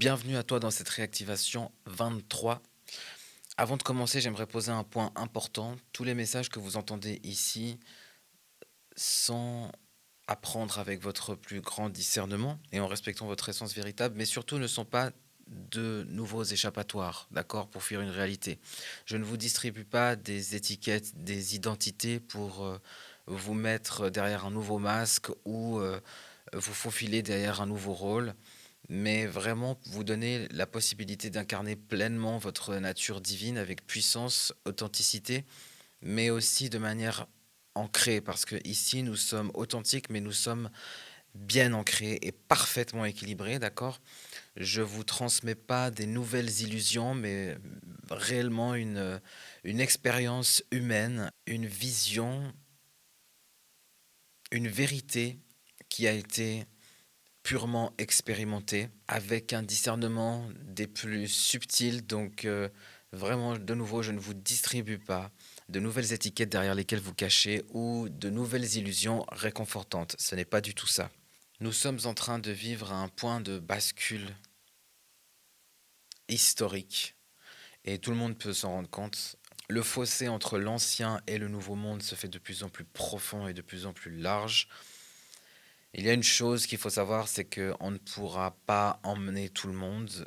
Bienvenue à toi dans cette réactivation 23. Avant de commencer, j'aimerais poser un point important. Tous les messages que vous entendez ici sont à prendre avec votre plus grand discernement et en respectant votre essence véritable, mais surtout ne sont pas de nouveaux échappatoires, d'accord, pour fuir une réalité. Je ne vous distribue pas des étiquettes, des identités pour vous mettre derrière un nouveau masque ou vous faufiler derrière un nouveau rôle, mais vraiment vous donner la possibilité d'incarner pleinement votre nature divine avec puissance, authenticité, mais aussi de manière ancrée, parce que ici nous sommes authentiques, mais nous sommes bien ancrés et parfaitement équilibrés, d'accord? Je vous transmets pas des nouvelles illusions, mais réellement une expérience humaine, une vision, une vérité qui a été purement expérimenté, avec un discernement des plus subtils. Donc, vraiment, de nouveau, je ne vous distribue pas de nouvelles étiquettes derrière lesquelles vous cachez ou de nouvelles illusions réconfortantes. Ce n'est pas du tout ça. Nous sommes en train de vivre un point de bascule historique et tout le monde peut s'en rendre compte. Le fossé entre l'ancien et le nouveau monde se fait de plus en plus profond et de plus en plus large. Il y a une chose qu'il faut savoir, c'est qu'on ne pourra pas emmener tout le monde.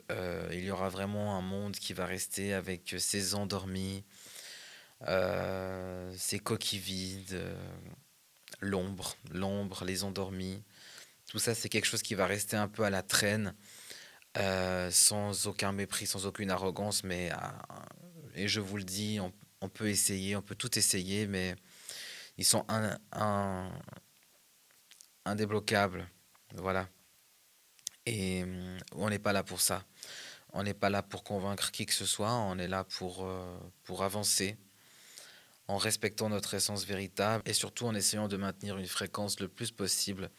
Il y aura vraiment un monde qui va rester avec ses endormis, ses coquilles vides, l'ombre, les endormis. Tout ça, c'est quelque chose qui va rester un peu à la traîne, sans aucun mépris, sans aucune arrogance. Et je vous le dis, on peut essayer, on peut tout essayer, mais ils sont indébloquables. Voilà. Et on n'est pas là pour ça. On n'est pas là pour convaincre qui que ce soit, on est là pour avancer en respectant notre essence véritable et surtout en essayant de maintenir une fréquence le plus possible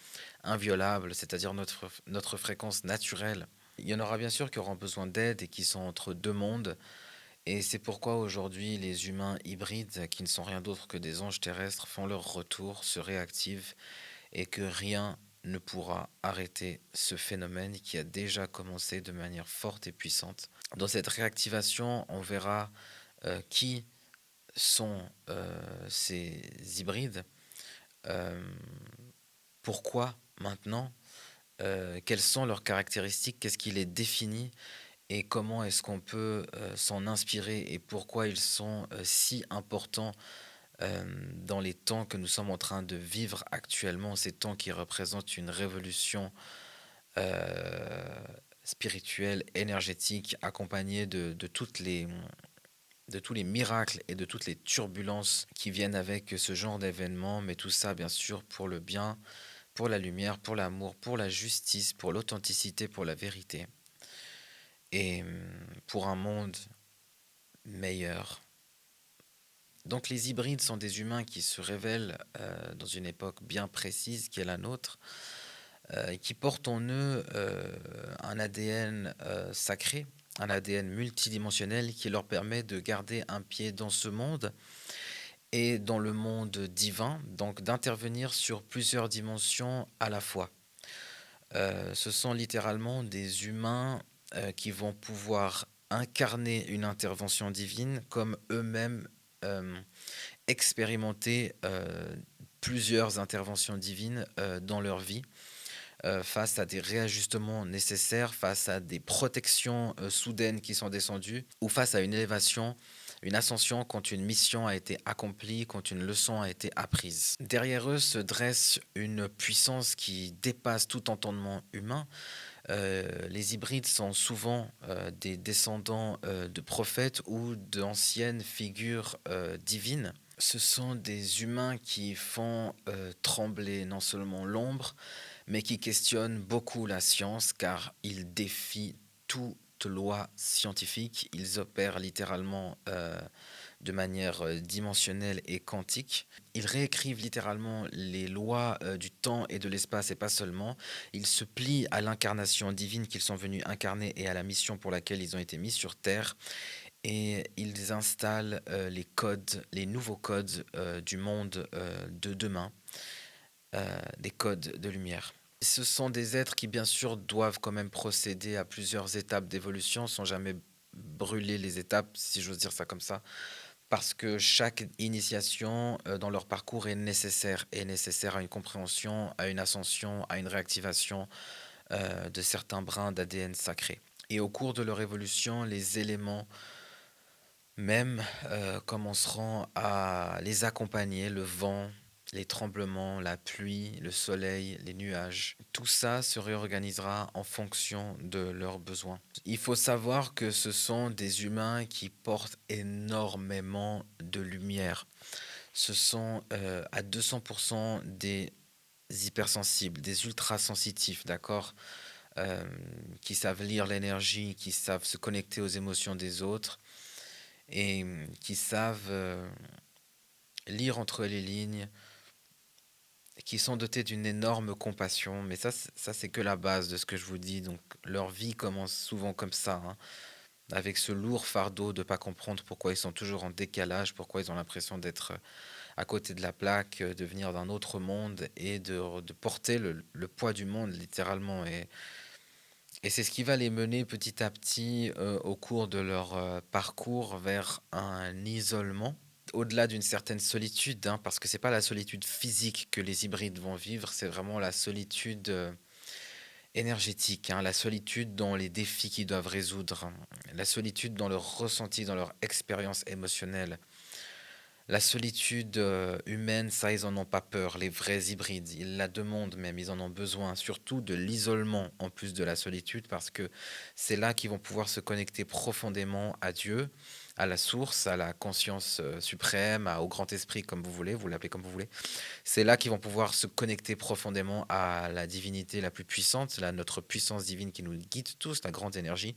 inviolable, c'est-à-dire notre fréquence naturelle. Il y en aura bien sûr qui auront besoin d'aide et qui sont entre deux mondes. Et c'est pourquoi aujourd'hui les humains hybrides, qui ne sont rien d'autre que des anges terrestres, font leur retour, se réactivent et que rien ne pourra arrêter ce phénomène qui a déjà commencé de manière forte et puissante. Dans cette réactivation, on verra qui sont ces hybrides, euh, pourquoi maintenant, quelles sont leurs caractéristiques, qu'est-ce qui les définit et comment est-ce qu'on peut s'en inspirer et pourquoi ils sont si importants dans les temps que nous sommes en train de vivre actuellement, ces temps qui représentent une révolution euh, spirituelle, énergétique, accompagnée de tous les miracles et de toutes les turbulences qui viennent avec ce genre d'événements, mais tout ça bien sûr pour le bien, pour la lumière, pour l'amour, pour la justice, pour l'authenticité, pour la vérité, et pour un monde meilleur. Donc les hybrides sont des humains qui se révèlent dans une époque bien précise qui est la nôtre, et qui portent en eux un ADN sacré, un ADN multidimensionnel qui leur permet de garder un pied dans ce monde et dans le monde divin, donc d'intervenir sur plusieurs dimensions à la fois. Ce sont littéralement des humains qui vont pouvoir incarner une intervention divine comme eux-mêmes euh, expérimenter plusieurs interventions divines dans leur vie, face à des réajustements nécessaires, face à des protections soudaines qui sont descendues, ou face à une élévation, une ascension quand une mission a été accomplie, quand une leçon a été apprise. Derrière eux se dresse une puissance qui dépasse tout entendement humain. Les hybrides sont souvent des descendants de prophètes ou d'anciennes figures divines. Ce sont des humains qui font trembler non seulement l'ombre, mais qui questionnent beaucoup la science car ils défient toute loi scientifique. Ils opèrent littéralement de manière dimensionnelle et quantique. Ils réécrivent littéralement les lois du temps et de l'espace et pas seulement. Ils se plient à l'incarnation divine qu'ils sont venus incarner et à la mission pour laquelle ils ont été mis sur Terre. Et ils installent les codes, les nouveaux codes du monde de demain, des codes de lumière. Ce sont des êtres qui, bien sûr, doivent quand même procéder à plusieurs étapes d'évolution sans jamais brûler les étapes, si j'ose dire ça comme ça, parce que chaque initiation dans leur parcours est nécessaire à une compréhension, à une ascension, à une réactivation de certains brins d'ADN sacré. Et au cours de leur évolution, les éléments même commenceront à les accompagner, le vent, les tremblements, la pluie, le soleil, les nuages. Tout ça se réorganisera en fonction de leurs besoins. Il faut savoir que ce sont des humains qui portent énormément de lumière. Ce sont à 200% des hypersensibles, des ultrasensitifs, d'accord? Euh, qui savent lire l'énergie, qui savent se connecter aux émotions des autres et qui savent lire entre les lignes, qui sont dotés d'une énorme compassion. Mais ça c'est que la base de ce que je vous dis. Donc leur vie commence souvent comme ça, hein, avec ce lourd fardeau de ne pas comprendre pourquoi ils sont toujours en décalage, pourquoi ils ont l'impression d'être à côté de la plaque, de venir d'un autre monde et de porter le poids du monde littéralement. Et c'est ce qui va les mener petit à petit au cours de leur parcours vers un isolement, au-delà d'une certaine solitude, hein, parce que c'est pas la solitude physique que les hybrides vont vivre, c'est vraiment la solitude énergétique, hein, la solitude dans les défis qu'ils doivent résoudre, hein, la solitude dans leur ressenti, dans leur expérience émotionnelle. La solitude humaine, ça, ils en ont pas peur, les vrais hybrides. Ils la demandent même, ils en ont besoin, surtout de l'isolement en plus de la solitude, parce que c'est là qu'ils vont pouvoir se connecter profondément à Dieu, à la source, à la conscience suprême, au grand esprit, comme vous voulez, vous l'appelez comme vous voulez. C'est là qu'ils vont pouvoir se connecter profondément à la divinité la plus puissante, notre puissance divine qui nous guide tous, la grande énergie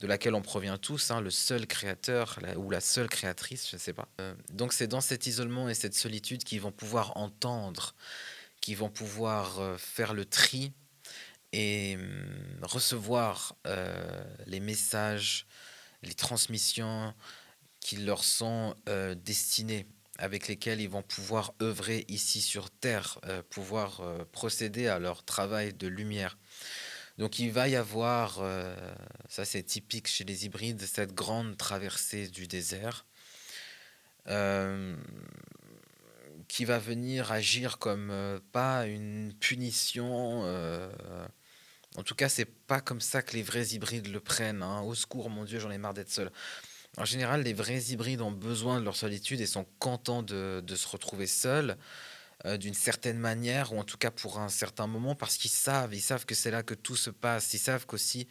de laquelle on provient tous, hein, le seul créateur ou la seule créatrice, je ne sais pas. Donc c'est dans cet isolement et cette solitude qu'ils vont pouvoir entendre, qu'ils vont pouvoir faire le tri et recevoir les messages, les transmissions qui leur sont destinés, avec lesquels ils vont pouvoir œuvrer ici sur Terre, pouvoir procéder à leur travail de lumière. Donc il va y avoir, ça c'est typique chez les hybrides, cette grande traversée du désert euh, qui va venir agir comme pas une punition. En tout cas, c'est pas comme ça que les vrais hybrides le prennent, hein. Au secours, mon Dieu, j'en ai marre d'être seul. En général, les vrais hybrides ont besoin de leur solitude et sont contents de se retrouver seuls d'une certaine manière, ou en tout cas pour un certain moment, parce ils savent que c'est là que tout se passe. Ils savent qu'aussi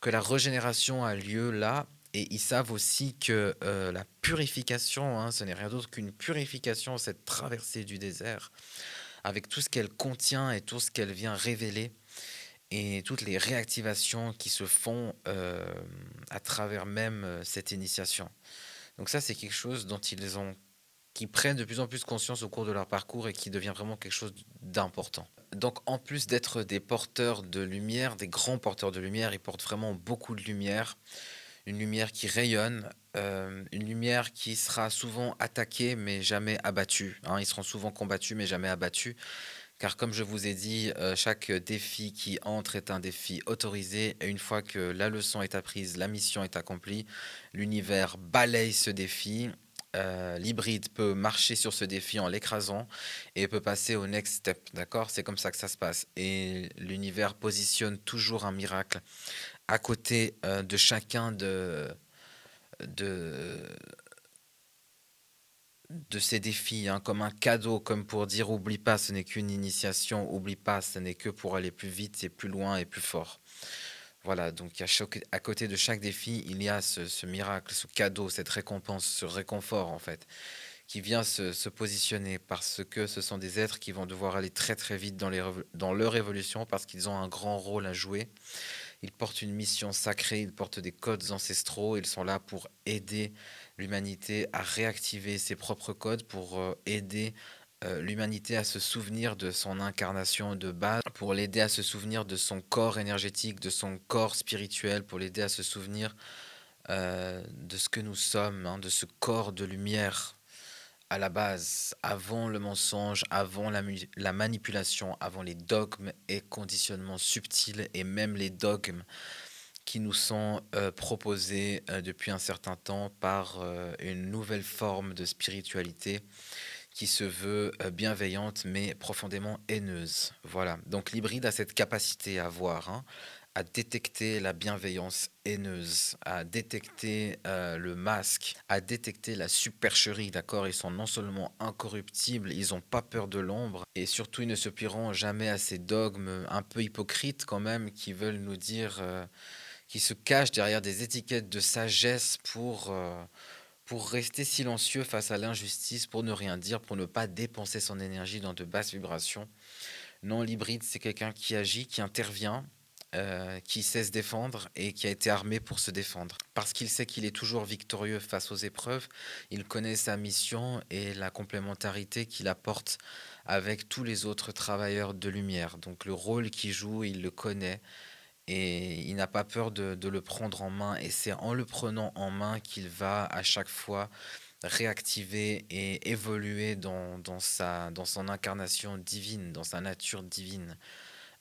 que la régénération a lieu là, et ils savent aussi que la purification, hein, ce n'est rien d'autre qu'une purification, cette traversée du désert, avec tout ce qu'elle contient et tout ce qu'elle vient révéler, et toutes les réactivations qui se font à travers même cette initiation. Donc ça, c'est quelque chose dont qui prennent de plus en plus conscience au cours de leur parcours et qui devient vraiment quelque chose d'important. Donc en plus d'être des porteurs de lumière, des grands porteurs de lumière, ils portent vraiment beaucoup de lumière, une lumière qui rayonne, une lumière qui sera souvent attaquée mais jamais abattue, hein. Ils seront souvent combattus mais jamais abattus, car comme je vous ai dit, chaque défi qui entre est un défi autorisé, et une fois que la leçon est apprise, la mission est accomplie, l'univers balaye ce défi. L'hybride peut marcher sur ce défi en l'écrasant et peut passer au next step, d'accord? C'est comme ça que ça se passe. Et l'univers positionne toujours un miracle à côté de chacun de, de ces défis, hein, comme un cadeau, comme pour dire oublie pas, ce n'est qu'une initiation, oublie pas, ce n'est que pour aller plus vite et plus loin et plus fort. Voilà, donc à côté de chaque défi, il y a ce miracle, ce cadeau, cette récompense, ce réconfort en fait, qui vient se positionner parce que ce sont des êtres qui vont devoir aller très très vite dans leur évolution parce qu'ils ont un grand rôle à jouer. Ils portent une mission sacrée, ils portent des codes ancestraux, ils sont là pour aider l'humanité à réactiver ses propres codes, pour aider l'humanité à se souvenir de son incarnation de base, pour l'aider à se souvenir de son corps énergétique, de son corps spirituel, pour l'aider à se souvenir de ce que nous sommes, hein, de ce corps de lumière à la base, avant le mensonge, avant la manipulation, avant les dogmes et conditionnements subtils et même les dogmes qui nous sont proposés depuis un certain temps par une nouvelle forme de spiritualité qui se veut bienveillante mais profondément haineuse. Voilà. Donc l'hybride a cette capacité à voir, hein, à détecter la bienveillance haineuse, à détecter le masque, à détecter la supercherie, d'accord? Ils sont non seulement incorruptibles, ils n'ont pas peur de l'ombre, et surtout ils ne se plieront jamais à ces dogmes un peu hypocrites quand même, qui veulent nous dire, qui se cachent derrière des étiquettes de sagesse pour rester silencieux face à l'injustice, pour ne rien dire, pour ne pas dépenser son énergie dans de basses vibrations. Non, l'hybride, c'est quelqu'un qui agit, qui intervient, qui sait se défendre et qui a été armé pour se défendre. Parce qu'il sait qu'il est toujours victorieux face aux épreuves, il connaît sa mission et la complémentarité qu'il apporte avec tous les autres travailleurs de lumière. Donc le rôle qu'il joue, il le connaît et il n'a pas peur de le prendre en main. Et c'est en le prenant en main qu'il va à chaque fois réactiver et évoluer dans son incarnation divine, dans sa nature divine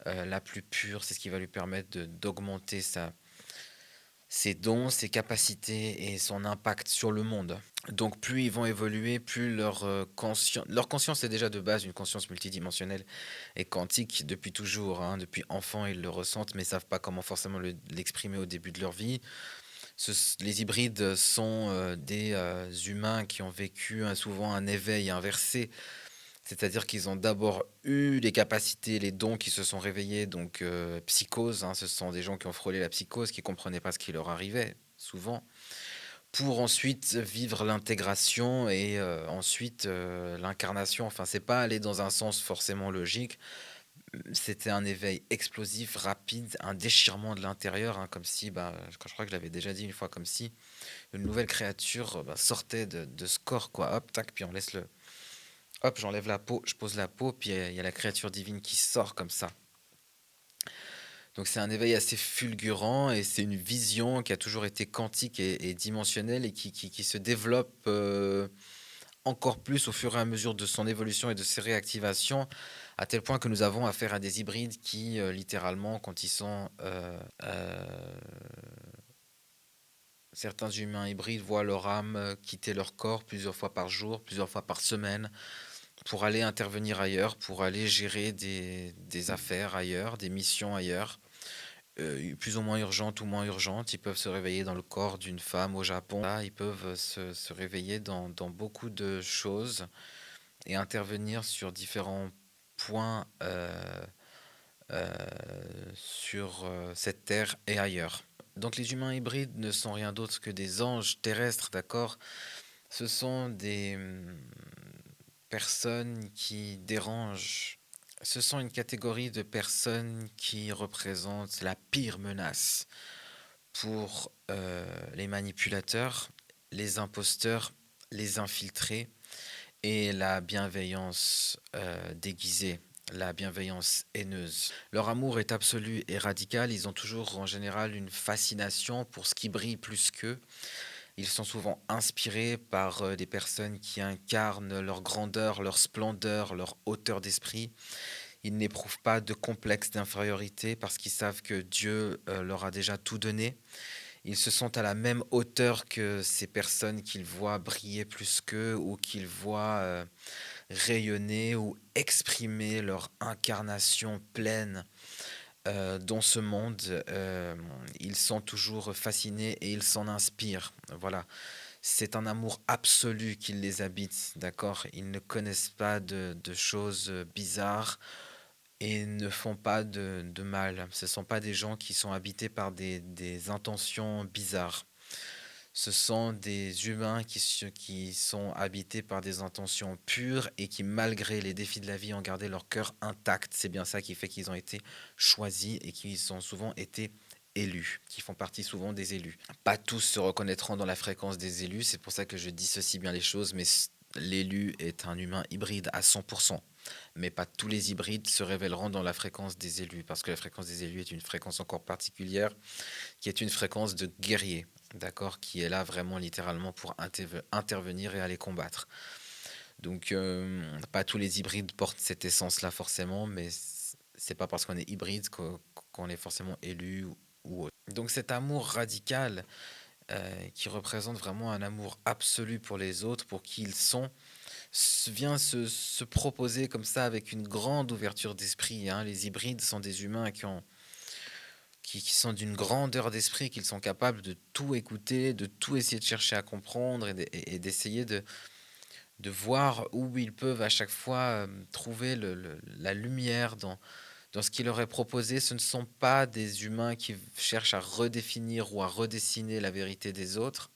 la plus pure. C'est ce qui va lui permettre d'augmenter ses dons, ses capacités et son impact sur le monde. Donc plus ils vont évoluer, plus leur conscience est déjà de base une conscience multidimensionnelle et quantique depuis toujours, hein. Depuis enfant, ils le ressentent, mais ne savent pas comment forcément l'exprimer au début de leur vie. Les hybrides sont des humains qui ont vécu souvent un éveil inversé, c'est-à-dire qu'ils ont d'abord eu les capacités, les dons qui se sont réveillés, donc psychose, hein, ce sont des gens qui ont frôlé la psychose, qui ne comprenaient pas ce qui leur arrivait, souvent, pour ensuite vivre l'intégration et ensuite l'incarnation. Enfin, c'est pas aller dans un sens forcément logique, c'était un éveil explosif, rapide, un déchirement de l'intérieur, hein, comme si, bah, je crois que je l'avais déjà dit une fois, comme si une nouvelle créature bah, sortait de ce corps, quoi. Hop, tac, puis on laisse le... Hop, j'enlève la peau, je pose la peau, puis il y a la créature divine qui sort comme ça. Donc c'est un éveil assez fulgurant et c'est une vision qui a toujours été quantique et dimensionnelle et qui se développe encore plus au fur et à mesure de son évolution et de ses réactivations, à tel point que nous avons affaire à des hybrides qui, littéralement, quand ils sont... certains humains hybrides voient leur âme quitter leur corps plusieurs fois par jour, plusieurs fois par semaine, pour aller intervenir ailleurs, pour aller gérer des affaires ailleurs, des missions ailleurs, plus ou moins urgentes ou moins urgentes. Ils peuvent se réveiller dans le corps d'une femme au Japon. Là, ils peuvent se réveiller dans beaucoup de choses et intervenir sur différents points euh, sur cette terre et ailleurs. Donc les humains hybrides ne sont rien d'autre que des anges terrestres, d'accord? Ce sont des personnes qui dérangent. Ce sont une catégorie de personnes qui représentent la pire menace pour les manipulateurs, les imposteurs, les infiltrés et la bienveillance déguisée, la bienveillance haineuse. Leur amour est absolu et radical, ils ont toujours en général une fascination pour ce qui brille plus qu'eux. Ils sont souvent inspirés par des personnes qui incarnent leur grandeur, leur splendeur, leur hauteur d'esprit. Ils n'éprouvent pas de complexe d'infériorité parce qu'ils savent que Dieu leur a déjà tout donné. Ils se sentent à la même hauteur que ces personnes qu'ils voient briller plus qu'eux ou qu'ils voient rayonner ou exprimer leur incarnation pleine dans ce monde. Ils sont toujours fascinés et ils s'en inspirent. Voilà. C'est un amour absolu qui les habite, d'accord? Ils ne connaissent pas de choses bizarres et ne font pas de mal. Ce ne sont pas des gens qui sont habités par des intentions bizarres. Ce sont des humains qui sont habités par des intentions pures et qui, malgré les défis de la vie, ont gardé leur cœur intact. C'est bien ça qui fait qu'ils ont été choisis et qu'ils ont souvent été élus, qui font partie souvent des élus. Pas tous se reconnaîtront dans la fréquence des élus, c'est pour ça que je dissocie bien les choses, mais l'élu est un humain hybride à 100%. Mais pas tous les hybrides se révéleront dans la fréquence des élus, parce que la fréquence des élus est une fréquence encore particulière, qui est une fréquence de guerrier, d'accord, qui est là vraiment littéralement pour intervenir et aller combattre. Donc, pas tous les hybrides portent cette essence-là forcément, mais c'est pas parce qu'on est hybride qu'on est forcément élu ou autre. Donc cet amour radical qui représente vraiment un amour absolu pour les autres, pour qui ils sont, vient se proposer comme ça avec une grande ouverture d'esprit, hein. Les hybrides sont des humains qui sont d'une grandeur d'esprit, qu'ils sont capables de tout écouter, de tout essayer de chercher à comprendre et d'essayer de voir où ils peuvent à chaque fois trouver la lumière dans ce qui leur est proposé. Ce ne sont pas des humains qui cherchent à redéfinir ou à redessiner la vérité des autres.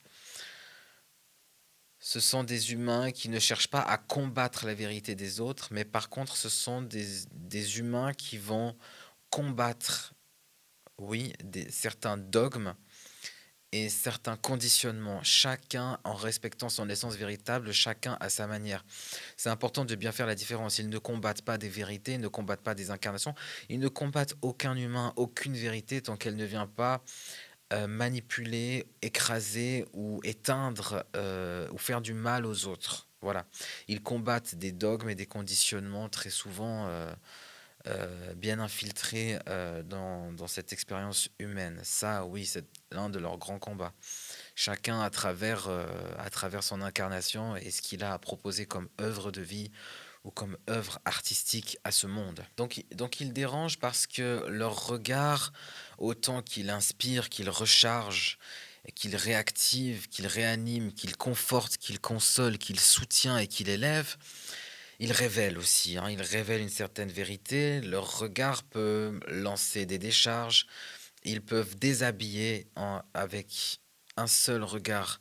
Ce sont des humains qui ne cherchent pas à combattre la vérité des autres, mais par contre, ce sont des humains qui vont combattre, oui, certains dogmes et certains conditionnements, chacun en respectant son essence véritable, chacun à sa manière. C'est important de bien faire la différence. Ils ne combattent pas des vérités, ils ne combattent pas des incarnations, ils ne combattent aucun humain, aucune vérité tant qu'elle ne vient pas manipuler, écraser ou éteindre ou faire du mal aux autres. Voilà. Ils combattent des dogmes et des conditionnements très souvent bien infiltrés dans cette expérience humaine. Ça, oui, c'est l'un de leurs grands combats. Chacun à travers son incarnation et ce qu'il a à proposer comme œuvre de vie ou comme œuvre artistique à ce monde. Donc ils dérangent parce que leur regard, autant qu'il inspire, qu'il recharge, qu'il réactive, qu'il réanime, qu'il conforte, qu'il console, qu'il soutient et qu'il élève, ils révèlent aussi, hein, ils révèlent une certaine vérité. Leur regard peut lancer des décharges, ils peuvent déshabiller avec un seul regard.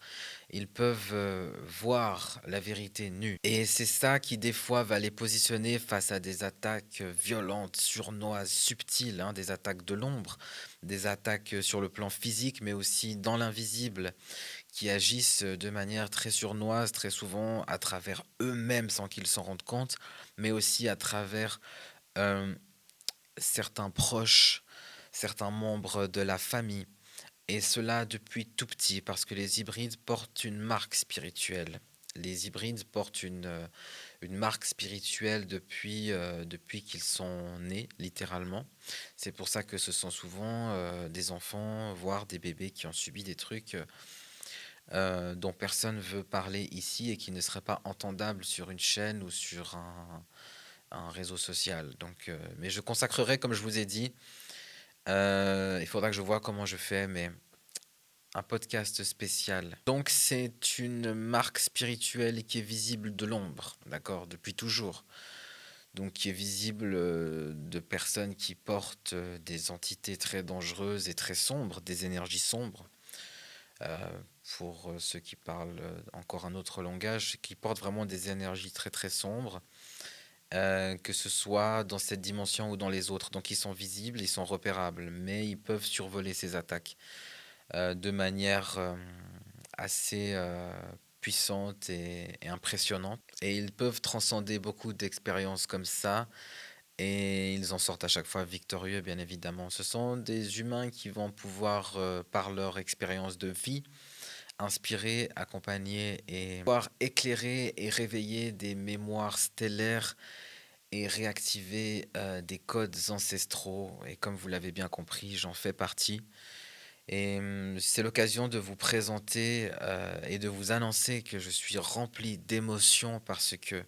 Ils peuvent voir la vérité nue. Et c'est ça qui, des fois, va les positionner face à des attaques violentes, surnoises, subtiles, hein, des attaques de l'ombre, des attaques sur le plan physique, mais aussi dans l'invisible, qui agissent de manière très surnoise, très souvent à travers eux-mêmes sans qu'ils s'en rendent compte, mais aussi à travers euh, certains proches, certains membres de la famille. Et cela depuis tout petit, parce que les hybrides portent une marque spirituelle. Les hybrides portent une marque spirituelle depuis qu'ils sont nés, littéralement. C'est pour ça que ce sont souvent des enfants, voire des bébés qui ont subi des trucs dont personne ne veut parler ici et qui ne seraient pas entendables sur une chaîne ou sur un réseau social. Donc, mais je consacrerai, comme je vous ai dit, il faudra que je vois comment je fais, mais un podcast spécial. Donc c'est une marque spirituelle qui est visible de l'ombre, d'accord, depuis toujours. Donc qui est visible de personnes qui portent des entités très dangereuses et très sombres, des énergies sombres. Euh, pour ceux qui parlent encore un autre langage, qui portent vraiment des énergies très très sombres, que ce soit dans cette dimension ou dans les autres. Donc ils sont visibles, ils sont repérables, mais ils peuvent survoler ces attaques de manière assez puissante et impressionnante. Et ils peuvent transcender beaucoup d'expériences comme ça. Et ils en sortent à chaque fois victorieux, bien évidemment. Ce sont des humains qui vont pouvoir, par leur expérience de vie, inspirer, accompagner et pouvoir éclairer et réveiller des mémoires stellaires et réactiver des codes ancestraux. Et comme vous l'avez bien compris, j'en fais partie. Et c'est l'occasion de vous présenter et de vous annoncer que je suis rempli d'émotions parce que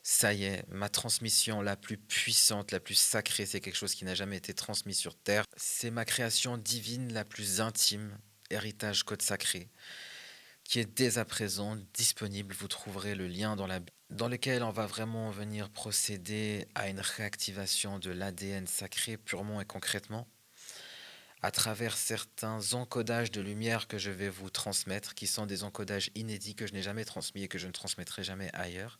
ça y est, ma transmission la plus puissante, la plus sacrée, c'est quelque chose qui n'a jamais été transmis sur Terre. C'est ma création divine la plus intime, héritage code sacré, qui est dès à présent disponible. Vous trouverez le lien dans lequel on va vraiment venir procéder à une réactivation de l'ADN sacré purement et concrètement à travers certains encodages de lumière que je vais vous transmettre, qui sont des encodages inédits que je n'ai jamais transmis et que je ne transmettrai jamais ailleurs,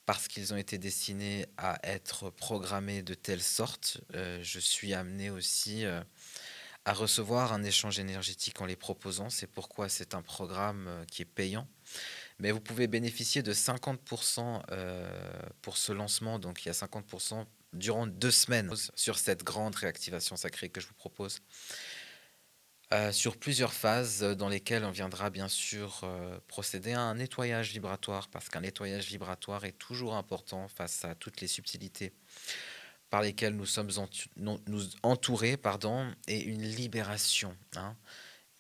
parce qu'ils ont été destinés à être programmés de telle sorte. Je suis amené aussi à recevoir un échange énergétique en les proposant. C'est pourquoi c'est un programme qui est payant. Mais vous pouvez bénéficier de 50% pour ce lancement. Donc il y a 50% durant 2 semaines sur cette grande réactivation sacrée que je vous propose. Sur plusieurs phases, dans lesquelles on viendra bien sûr, procéder à un nettoyage vibratoire, parce qu'un nettoyage vibratoire est toujours important face à toutes les subtilités par lesquelles nous sommes entourés, pardon, et une libération, hein.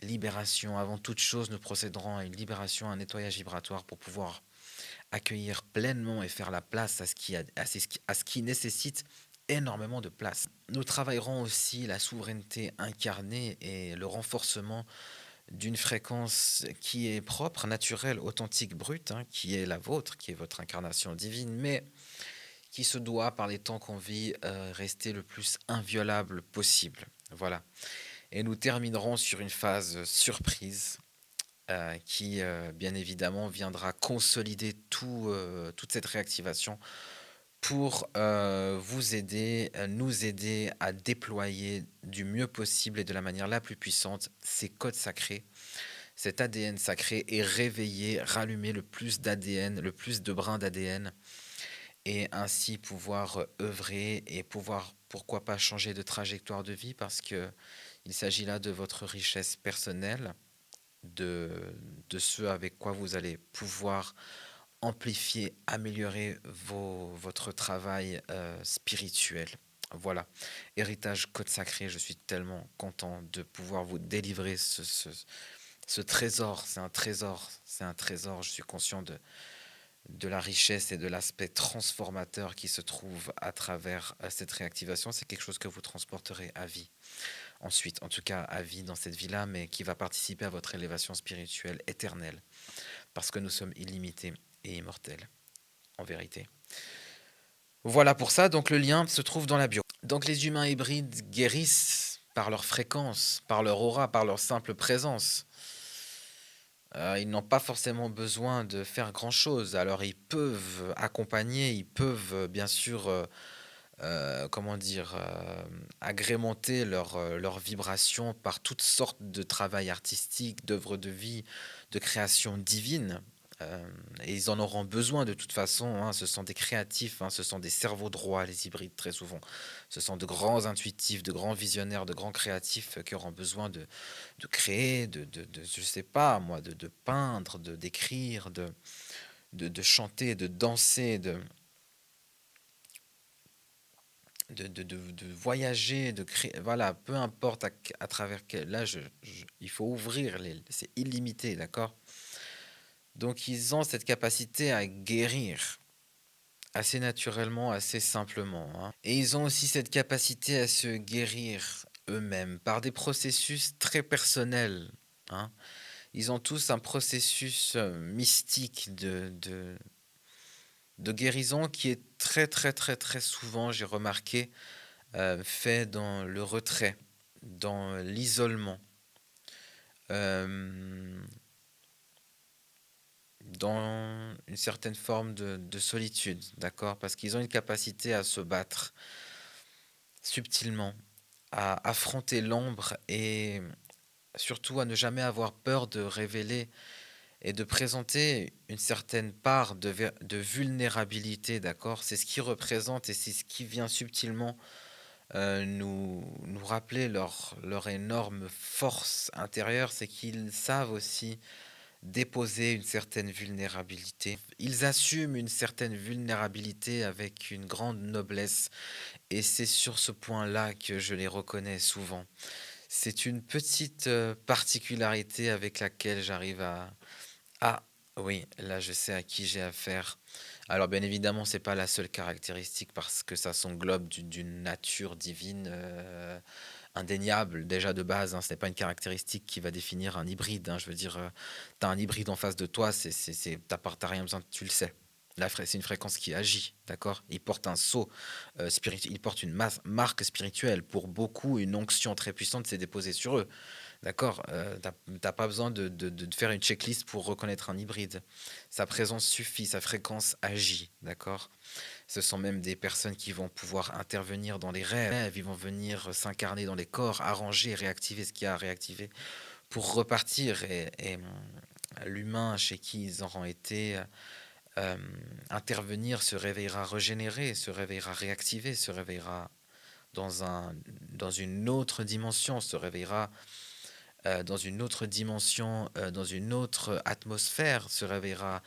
Libération, avant toute chose, nous procéderons à une libération, un nettoyage vibratoire pour pouvoir accueillir pleinement et faire la place à ce qui nécessite énormément de place. Nous travaillerons aussi la souveraineté incarnée et le renforcement d'une fréquence qui est propre, naturelle, authentique, brute, hein, qui est la vôtre, qui est votre incarnation divine, mais qui se doit, par les temps qu'on vit, rester le plus inviolable possible. Voilà. Et nous terminerons sur une phase surprise qui, bien évidemment, viendra consolider toute cette réactivation pour vous aider, nous aider à déployer du mieux possible et de la manière la plus puissante ces codes sacrés, cet ADN sacré et réveiller, rallumer le plus d'ADN, le plus de brins d'ADN et ainsi pouvoir œuvrer et pouvoir, pourquoi pas, changer de trajectoire de vie parce que il s'agit là de votre richesse personnelle, de, de ce avec quoi vous allez pouvoir amplifier, améliorer votre travail spirituel. Voilà. Héritage Code Sacré, je suis tellement content de pouvoir vous délivrer ce trésor. C'est un trésor, c'est un trésor. Je suis conscient de la richesse et de l'aspect transformateur qui se trouve à travers cette réactivation. C'est quelque chose que vous transporterez à vie. Ensuite, en tout cas, à vie dans cette vie-là, mais qui va participer à votre élévation spirituelle éternelle. Parce que nous sommes illimités et immortels, en vérité. Voilà pour ça, donc le lien se trouve dans la bio. Donc les humains hybrides guérissent par leur fréquence, par leur aura, par leur simple présence. Ils n'ont pas forcément besoin de faire grand-chose. Alors ils peuvent accompagner, ils peuvent bien sûr, comment dire, agrémenter leur vibration par toutes sortes de travail artistique, d'œuvres de vie, de création divine. Et ils en auront besoin de toute façon, hein. Ce sont des créatifs, hein, ce sont des cerveaux droits, les hybrides, très souvent. Ce sont de grands intuitifs, de grands visionnaires, de grands créatifs qui auront besoin de créer, je sais pas moi, de peindre, d'écrire, de chanter, de danser, de voyager, de créer, voilà, peu importe à travers quel. Là, il faut ouvrir, c'est illimité, d'accord? Donc, ils ont cette capacité à guérir assez naturellement, assez simplement, hein. Et ils ont aussi cette capacité à se guérir eux-mêmes par des processus très personnels, hein. Ils ont tous un processus mystique de guérison qui est très, très, très, très souvent, j'ai remarqué, fait dans le retrait, dans l'isolement, euh, dans une certaine forme de solitude, d'accord? Parce qu'ils ont une capacité à se battre subtilement, à affronter l'ombre et surtout à ne jamais avoir peur de révéler et de présenter une certaine part de vulnérabilité, d'accord? C'est ce qui représente et c'est ce qui vient subtilement nous rappeler leur énorme force intérieure, c'est qu'ils savent aussi déposer une certaine vulnérabilité. Ils assument une certaine vulnérabilité avec une grande noblesse et c'est sur ce point-là que je les reconnais souvent. C'est une petite particularité avec laquelle j'arrive à... Ah oui, là je sais à qui j'ai affaire. Alors bien évidemment, c'est pas la seule caractéristique parce que ça s'englobe d'une nature divine indéniable déjà de base, hein. Ce n'est pas une caractéristique qui va définir un hybride, hein. Je veux dire, tu as un hybride en face de toi, t'as rien besoin, tu le sais. C'est une fréquence qui agit, d'accord? Il porte un sceau spirituel, il porte une marque spirituelle. Pour beaucoup, une onction très puissante s'est déposée sur eux. D'accord, t'as pas besoin de faire une checklist pour reconnaître un hybride. Sa présence suffit, sa fréquence agit, d'accord? Ce sont même des personnes qui vont pouvoir intervenir dans les rêves, ils vont venir s'incarner dans les corps, arranger, réactiver ce qu'il y a à réactiver pour repartir. L'humain chez qui ils auront été euh, intervenir se réveillera régénéré, se réveillera réactivé, se réveillera dans un, dans une autre dimension, se réveillera dans une autre dimension, dans une autre atmosphère, se réveillera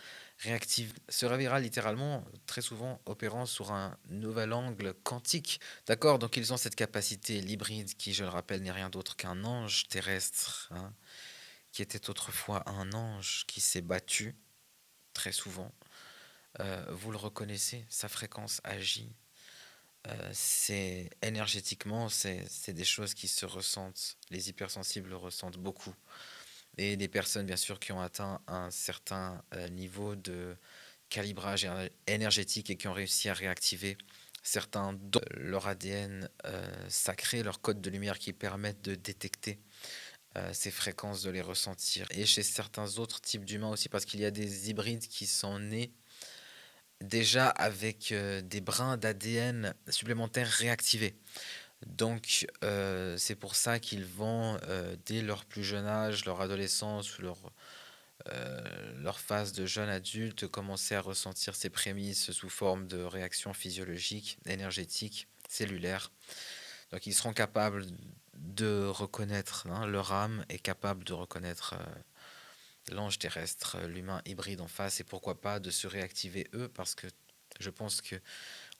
littéralement, très souvent opérant sur un nouvel angle quantique. D'accord? Donc ils ont cette capacité, l'hybride, qui, je le rappelle, n'est rien d'autre qu'un ange terrestre, hein, qui était autrefois un ange qui s'est battu très souvent. Vous le reconnaissez, sa fréquence agit. C'est énergétiquement, c'est des choses qui se ressentent. Les hypersensibles le ressentent beaucoup. Et les personnes, bien sûr, qui ont atteint un certain niveau de calibrage énergétique et qui ont réussi à réactiver certains leur ADN sacré, leur code de lumière qui permettent de détecter ces fréquences, de les ressentir. Et chez certains autres types d'humains aussi, parce qu'il y a des hybrides qui sont nés déjà avec des brins d'ADN supplémentaires réactivés. Donc, c'est pour ça qu'ils vont, dès leur plus jeune âge, leur adolescence, leur phase de jeune adulte, commencer à ressentir ces prémices sous forme de réactions physiologiques, énergétiques, cellulaires. Donc, ils seront capables de reconnaître, hein, leur âme est capable de reconnaître l'ange terrestre, l'humain hybride en face, et pourquoi pas de se réactiver eux, parce que je pense que,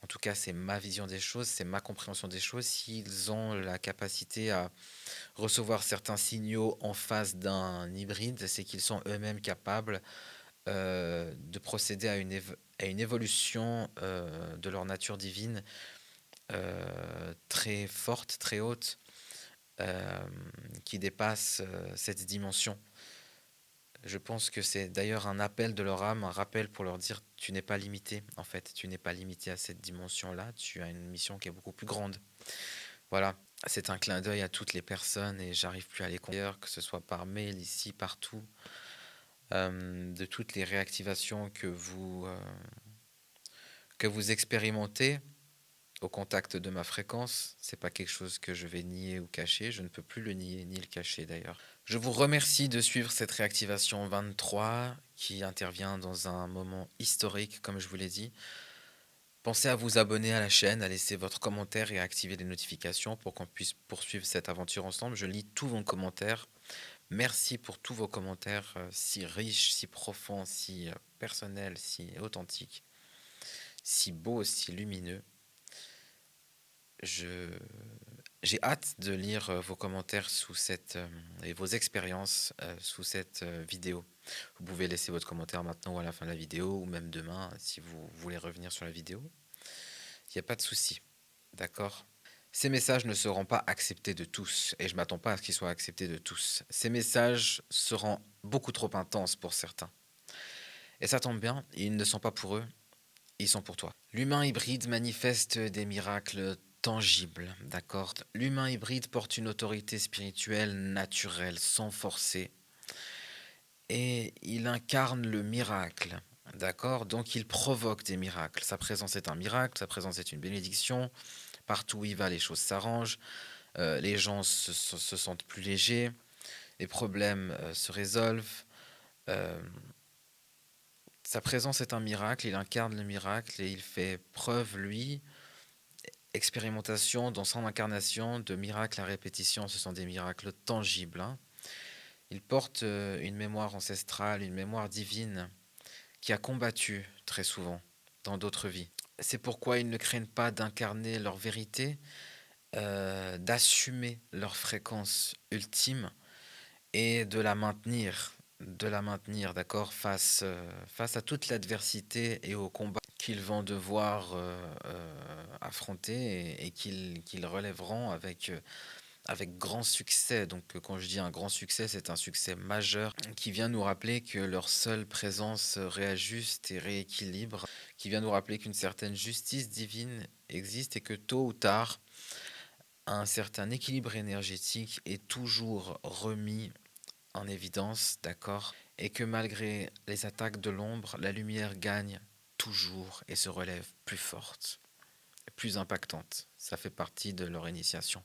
en tout cas, c'est ma vision des choses, c'est ma compréhension des choses. S'ils ont la capacité à recevoir certains signaux en face d'un hybride, c'est qu'ils sont eux-mêmes capables de procéder à une évolution de leur nature divine très forte, très haute, euh, qui dépasse cette dimension. Je pense que c'est d'ailleurs un appel de leur âme, un rappel pour leur dire tu n'es pas limité, en fait, tu n'es pas limité à cette dimension-là, tu as une mission qui est beaucoup plus grande. Voilà, c'est un clin d'œil à toutes les personnes et j'arrive plus à les comprendre, que ce soit par mail, ici, partout, de toutes les réactivations que vous expérimentez au contact de ma fréquence. C'est pas quelque chose que je vais nier ou cacher, je ne peux plus le nier ni le cacher d'ailleurs. Je vous remercie de suivre cette réactivation 23 qui intervient dans un moment historique, comme je vous l'ai dit. Pensez à vous abonner à la chaîne, à laisser votre commentaire et à activer les notifications pour qu'on puisse poursuivre cette aventure ensemble. Je lis tous vos commentaires. Merci pour tous vos commentaires si riches, si profonds, si personnels, si authentiques, si beaux, si lumineux. Je J'ai hâte de lire vos commentaires et vos expériences sous cette vidéo. Vous pouvez laisser votre commentaire maintenant ou à la fin de la vidéo, ou même demain si vous voulez revenir sur la vidéo. Il n'y a pas de souci, d'accord? Ces messages ne seront pas acceptés de tous, et je ne m'attends pas à ce qu'ils soient acceptés de tous. Ces messages seront beaucoup trop intenses pour certains. Et ça tombe bien, ils ne sont pas pour eux, ils sont pour toi. L'humain hybride manifeste des miracles tangibles, d'accord? L'humain hybride porte une autorité spirituelle naturelle, sans forcer, et il incarne le miracle, d'accord? Donc il provoque des miracles. Sa présence est un miracle, sa présence est une bénédiction. Partout où il va, les choses s'arrangent, les gens se sentent plus légers, les problèmes se résolvent. Euh, Sa présence est un miracle, il incarne le miracle et il fait preuve, lui, expérimentation dans son incarnation de miracles à répétition. Ce sont des miracles tangibles, hein. Il porte une mémoire ancestrale, une mémoire divine qui a combattu très souvent dans d'autres vies. C'est pourquoi ils ne craignent pas d'incarner leur vérité, d'assumer leur fréquence ultime et de la maintenir, d'accord, face à toute l'adversité et au combat qu'ils vont devoir affronter et qu'ils relèveront avec grand succès. Donc quand je dis un grand succès, c'est un succès majeur qui vient nous rappeler que leur seule présence réajuste et rééquilibre, qui vient nous rappeler qu'une certaine justice divine existe et que tôt ou tard, un certain équilibre énergétique est toujours remis en évidence, d'accord, et que malgré les attaques de l'ombre, la lumière gagne toujours et se relève plus forte, plus impactante. Ça fait partie de leur initiation.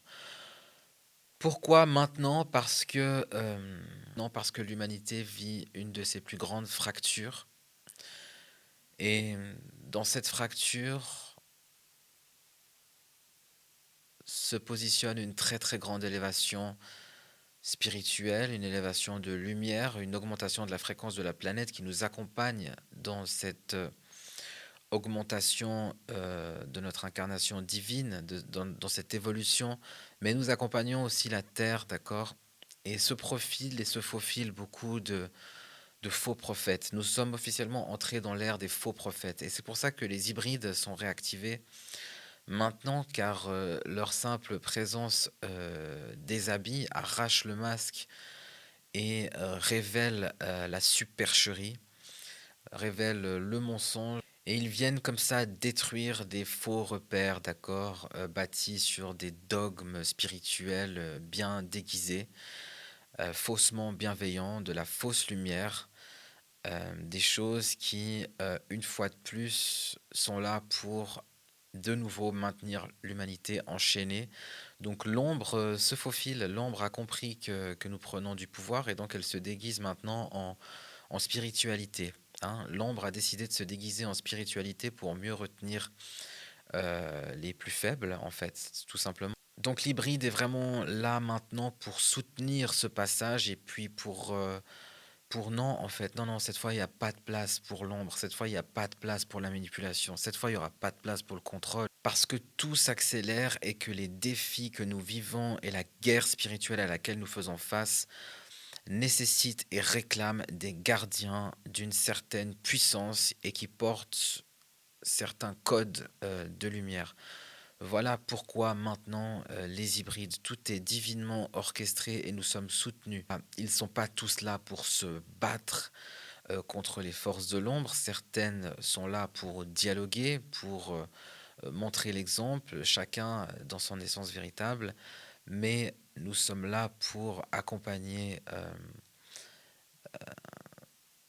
Pourquoi maintenant? Non, parce que l'humanité vit une de ses plus grandes fractures. Et dans cette fracture se positionne une très très grande élévation spirituelle, une élévation de lumière, une augmentation de la fréquence de la planète qui nous accompagne dans cette augmentation de notre incarnation divine, dans cette évolution, mais nous accompagnons aussi la Terre, d'accord? Et se profilent et se faufilent beaucoup de faux prophètes. Nous sommes officiellement entrés dans l'ère des faux prophètes. Et c'est pour ça que les hybrides sont réactivés maintenant, car leur simple présence déshabille, arrache le masque et révèle la supercherie, révèle le mensonge. Et ils viennent comme ça détruire des faux repères, d'accord, bâtis sur des dogmes spirituels bien déguisés, faussement bienveillants, de la fausse lumière, des choses qui, une fois de plus, sont là pour de nouveau maintenir l'humanité enchaînée. Donc l'ombre se faufile, l'ombre a compris que nous prenons du pouvoir et donc elle se déguise maintenant en spiritualité. Hein. L'ombre a décidé de se déguiser en spiritualité pour mieux retenir les plus faibles, en fait, tout simplement. Donc l'hybride est vraiment là maintenant pour soutenir ce passage et puis pour non, en fait, non, non, cette fois, il n'y a pas de place pour l'ombre, cette fois, il n'y a pas de place pour la manipulation, cette fois, il n'y aura pas de place pour le contrôle, parce que tout s'accélère et que les défis que nous vivons et la guerre spirituelle à laquelle nous faisons face nécessitent et réclament des gardiens d'une certaine puissance et qui portent certains codes de lumière. Voilà pourquoi maintenant les hybrides, tout est divinement orchestré et nous sommes soutenus. Ils ne sont pas tous là pour se battre contre les forces de l'ombre, certaines sont là pour dialoguer, pour montrer l'exemple, chacun dans son essence véritable, mais nous sommes là pour accompagner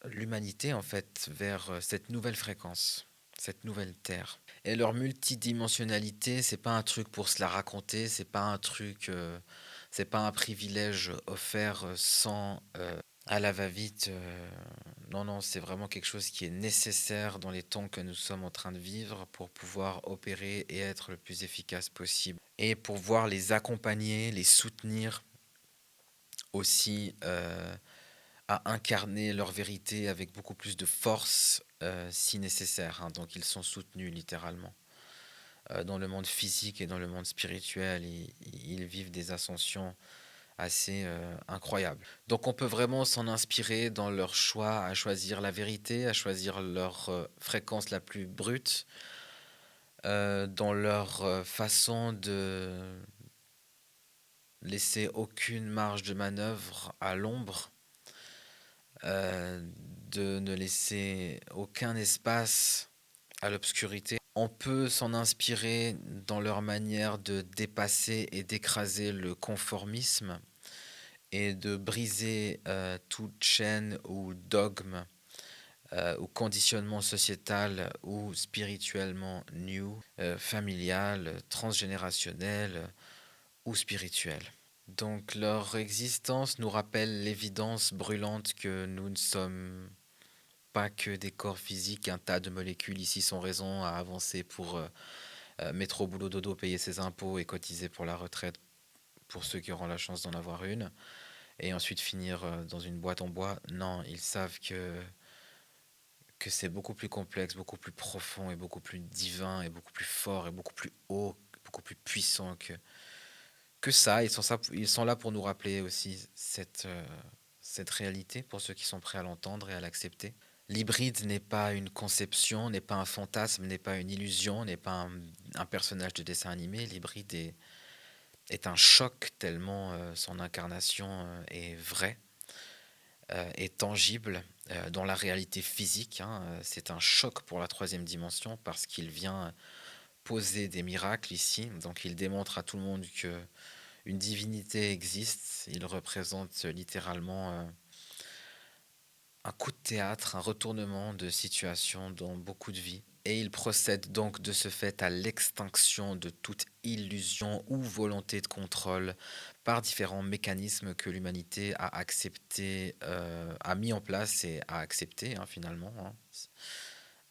l'humanité en fait vers cette nouvelle fréquence, cette nouvelle terre. Et leur multidimensionnalité, c'est pas un truc pour se la raconter, c'est pas un truc, c'est pas un privilège offert sans à la va-vite. Non, non, c'est vraiment quelque chose qui est nécessaire dans les temps que nous sommes en train de vivre pour pouvoir opérer et être le plus efficace possible. Et pour pouvoir les accompagner, les soutenir aussi à incarner leur vérité avec beaucoup plus de force si nécessaire. Hein. Donc ils sont soutenus littéralement. Dans le monde physique et dans le monde spirituel, ils vivent des ascensions assez incroyables. Donc on peut vraiment s'en inspirer dans leur choix à choisir la vérité, à choisir leur fréquence la plus brute, dans leur façon de laisser aucune marge de manœuvre à l'ombre, euh, de ne laisser aucun espace à l'obscurité. On peut s'en inspirer dans leur manière de dépasser et d'écraser le conformisme et de briser toute chaîne ou dogme ou conditionnement sociétal ou spirituellement new, familial, transgénérationnel ou spirituel. Donc leur existence nous rappelle l'évidence brûlante que nous ne sommes pas que des corps physiques, un tas de molécules ici sans raison à avancer pour métro, boulot, dodo, payer ses impôts et cotiser pour la retraite pour ceux qui auront la chance d'en avoir une, et ensuite finir dans une boîte en bois. Non, ils savent que c'est beaucoup plus complexe, beaucoup plus profond et beaucoup plus divin et beaucoup plus fort et beaucoup plus haut, beaucoup plus puissant que ça. Ils sont là pour nous rappeler aussi cette réalité pour ceux qui sont prêts à l'entendre et à l'accepter. L'hybride n'est pas une conception, n'est pas un fantasme, n'est pas une illusion, n'est pas un personnage de dessin animé. L'hybride est un choc tellement son incarnation est vraie, est tangible dans la réalité physique. Hein. C'est un choc pour la troisième dimension parce qu'il vient poser des miracles ici. Donc il démontre à tout le monde que une divinité existe. Il représente littéralement un coup de théâtre, un retournement de situation dans beaucoup de vies. Et il procède donc de ce fait à l'extinction de toute illusion ou volonté de contrôle par différents mécanismes que l'humanité a accepté, a mis en place et a accepté hein, finalement,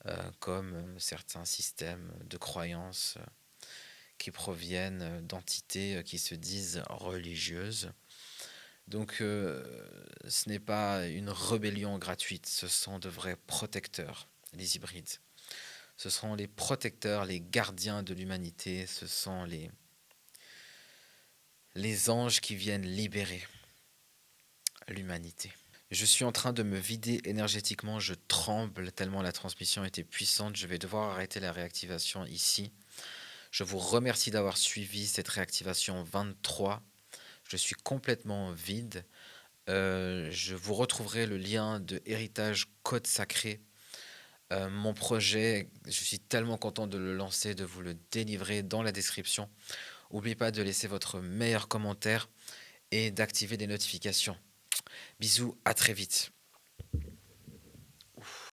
hein, comme certains systèmes de croyances qui proviennent d'entités qui se disent religieuses. Donc, ce n'est pas une rébellion gratuite, ce sont de vrais protecteurs, les hybrides. Ce seront les protecteurs, les gardiens de l'humanité, ce sont les anges qui viennent libérer l'humanité. Je suis en train de me vider énergétiquement, je tremble tellement la transmission était puissante, je vais devoir arrêter la réactivation ici. Je vous remercie d'avoir suivi cette réactivation 23. Je suis complètement vide. Je vous retrouverai le lien de Héritage Code Sacré. Mon projet, je suis tellement content de le lancer, de vous le délivrer dans la description. N'oubliez pas de laisser votre meilleur commentaire et d'activer les notifications. Bisous, à très vite.